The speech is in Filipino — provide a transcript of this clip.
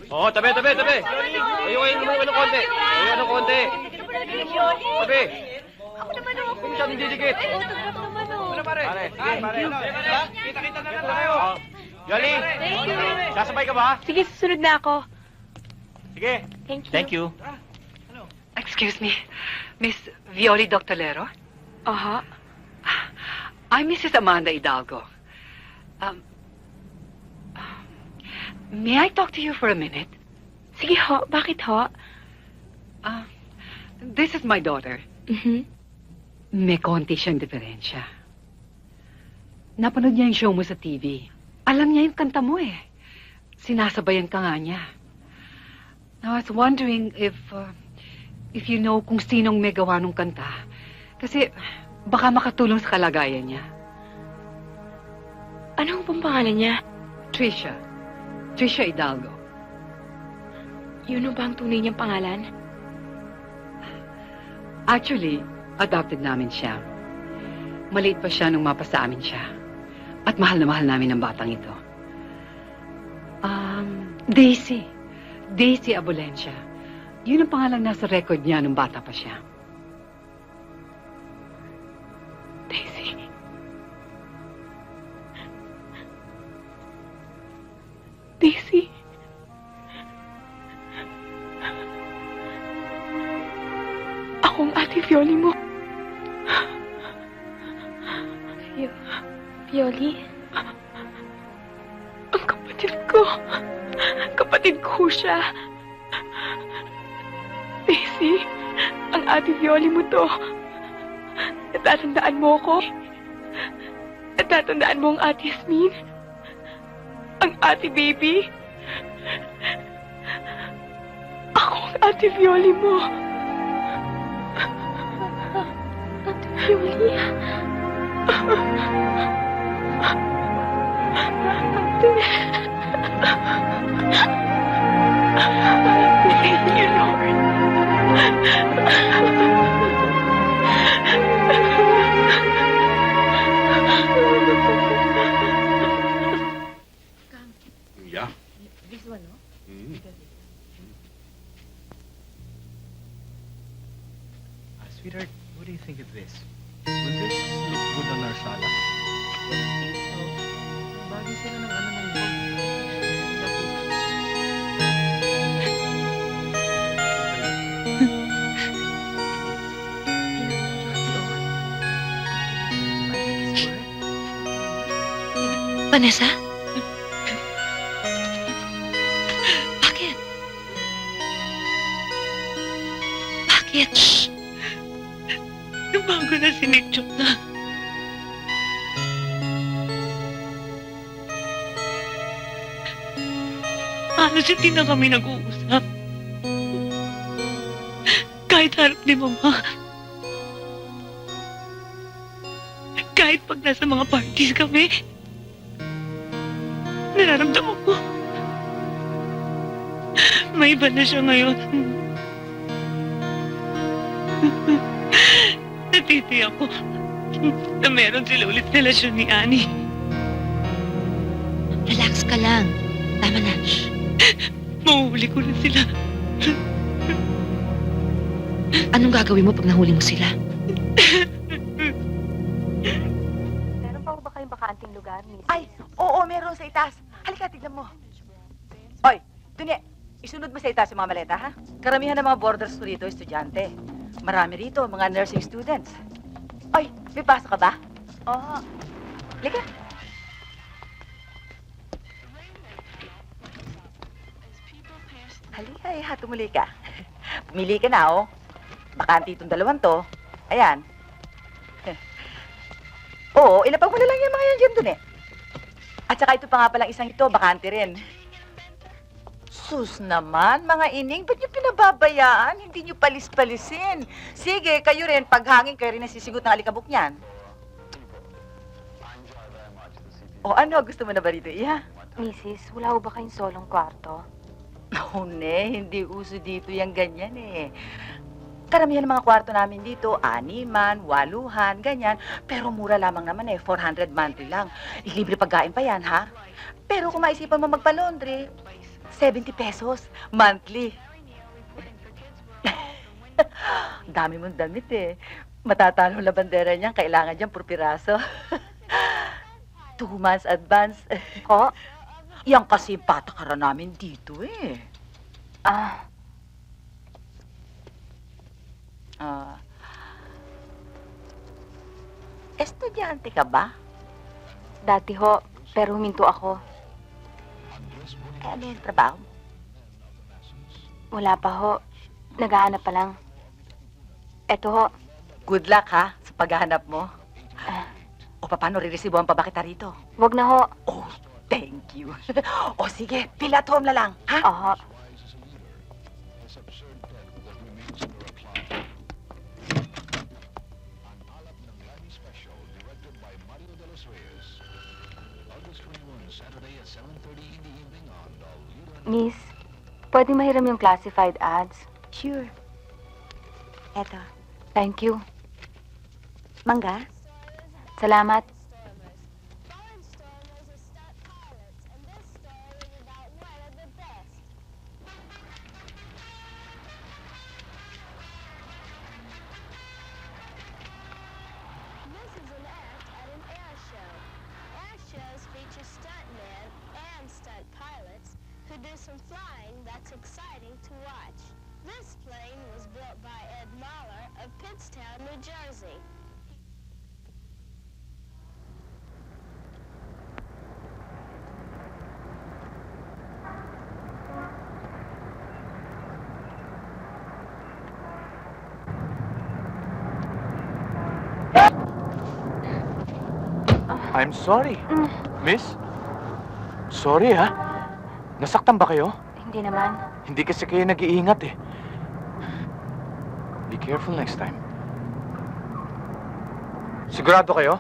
Oo, tabi, tabi, tabi. Ayun naman ng konti. Ayun ng konti. Tabi. Ako naman o. Kung siya didikit. Naman o. Pare, sige, pare. Kita-kita na lang tayo. Yoli, Thank you. sasabay ka ba? Sige, susunod na ako. Sige. Thank you. Excuse me, Miss Violi Doctolero? Aha. I'm Mrs. Amanda Hidalgo. May I talk to you for a minute? Sige ho, bakit ho? This is my daughter. May konti siyang diferensya. Napanood niya yung show mo sa TV. Alam niya yung kanta mo eh. Sinasabayan ka nga niya. Now, I was wondering if you know kung sinong may gawa nung kanta. Kasi baka makatulong sa kalagayan niya. Ano pong pangalan niya? Trisha. Trisha Hidalgo. Yun ba ang tunay niyang pangalan? Actually, adopted namin siya. Maliit pa siya nung mapasa amin siya. At mahal na mahal namin ang batang ito. Daisy. Daisy Abolencia. Yun ang pangalang nasa record niya nung bata pa siya. Daisy. Daisy. Ako ang ate Violi mo. Violi? Ang kapatid ko. Kapatid ko siya. Daisy, ang ate Violi mo to. Natatandaan mo ko? Natatandaan mo ang ate Yasmin? Ang ate baby? Ako ang ate Violi mo. Ate Violi? Thank you, Lord. Yeah. This one, no? Sweetheart, what do you think of this? Will this look good on our sala? Bagay sila ng ano ng Vanessa? Bakit? Bakit? Shh! Nabago na si Nick Chok na. Halos hindi na kami nag-uusap. Kahit harap ni Mama. Kahit pag nasa mga parties kami, nararamdaman ko. May iba na siya ngayon. Natiti ako na meron sila ulit relasyon ni Annie. Relax ka lang. Tama na. Mahuhuli ko na sila. Anong gagawin mo pag nahuli mo sila? Meron pa ba kayong bakanting lugar, Miss? Ay, oo, meron sa itaas. Halika, tignan mo. Oy, Dunya, isunod mo sa itaas yung mga maleta, ha? Karamihan ng mga boarders ko rito, estudyante. Marami rito, mga nursing students. Oy, may pasok ka ba? Oo. Halika. Halika, tumuli ka. Pumili ka na, oh. Bakante itong dalawang to. Ayan. Oo, ilapag mo na lang yung mga yan dyan dun, eh. At saka ito pa nga palang isang ito, bakante rin. Sus naman, mga ining, ba't niyo pinababayaan? Hindi niyo palis-palisin. Sige, kayo rin, paghangin kayo rin nasisigot ng alikabok niyan. O ano, gusto mo na ba rito, Iha? Mrs., wala ho ba kayong solong kwarto? Oh, ne, hindi uso dito yung ganyan, eh. Karamihan ng mga kwarto namin dito, 6, 8, ganyan. Pero mura lamang naman, eh, 400 monthly lang. Libre pagkain pa yan, ha? Pero kung maisipan mo magpa-laundry, 70 pesos. Monthly. Dami mong damit eh. Matatalo la bandera niyan. Kailangan dyan puro piraso. 2 months advance. Ko? Yan kasi yung patakaran namin dito eh. Ah, Estudyante ka ba? dati ho, pero huminto ako. Ano yung trabaho mo? Wala pa ho. Naghahanap pa lang. Eto ho. Good luck ha, sa paghahanap mo. O paano riresibuhan pa ba kita rito? Wag na ho. Oh, thank you. O sige, pila at home na lang, ha? Oho. Miss, pwede mahiram yung classified ads? Sure. Eto, Thank you. mangga. Salamat. This is an act at an air show. Air shows feature stuntmen and stunt pilots who do some flying that's exciting to watch. This plane was built by Ed Mahler of Pittstown, New Jersey. I'm sorry. Miss? Sorry, ha? Nasaktan ba kayo? Hindi naman. Hindi kasi kayo nag-iingat, eh. Be careful next time. Sigurado kayo?